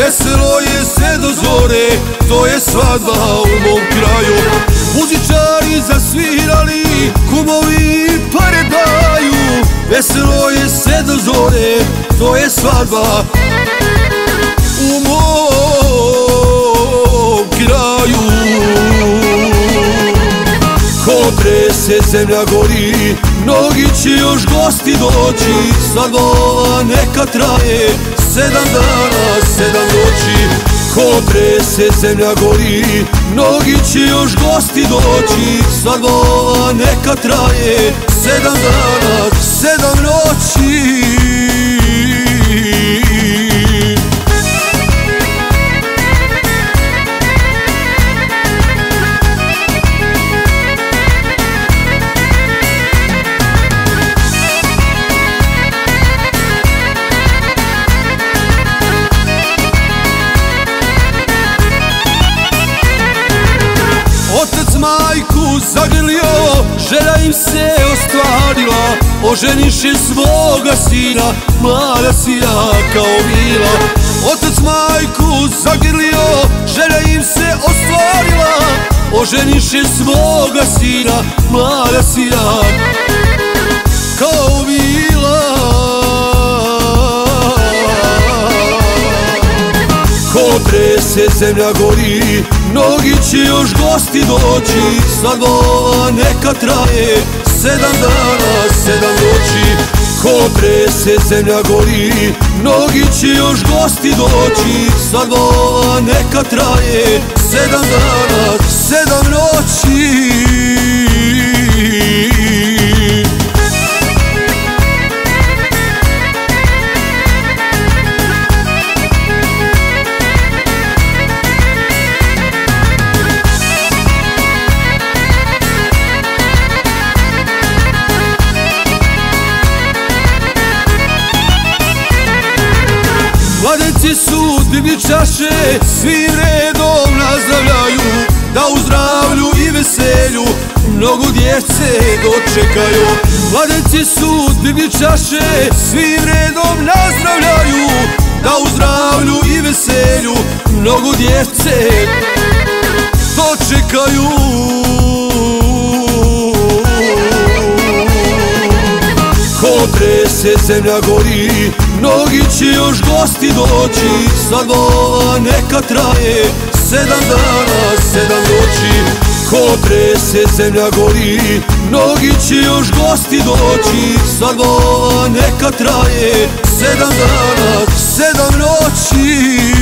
Veselo je sve do zore, to je svadba u mom kraju. Muzičari zasvirali, kumovi pare daju. Veselo je sve do zore, to je svadba u mom kraju. Ko trese zemlja gori, mnogi će još gosti doći. Svadba neka traje 7 dana, 7 noći. Ko trese zemlja gori, mnogi će još gosti doći. Svadba neka traje 7 dana, 7 noći. Majku zagrlio, želja im se ostvarila. Oženiše svoga sina, mlada sina kao mila. Otac majku zagrlio, želja im se ostvarila. Oženiše svoga sina, mlada sina kao mila. Ko trese zemlja gori, mnogi će još gosti doći. Svadba neka traje 7 dana, 7 noći. Ko trese zemlja gori, mnogi će još gosti doći. Svadba neka traje 7 dana, 7 noći. Mladenci su digli čaše, svi redom nazdravljaju. Da u zdravlju i veselju mnogo djece dočekaju. Mladenci su digli čaše, svi redom nazdravljaju. Da u zdravlju i veselju mnogo djece dočekaju. Ko trese zemlja gori, mnogi će još gosti doći. Svadba neka traje 7 dana, 7 noći. Ko trese zemlja gori, mnogi će još gosti doći. Svadba neka traje 7 dana, 7 noći.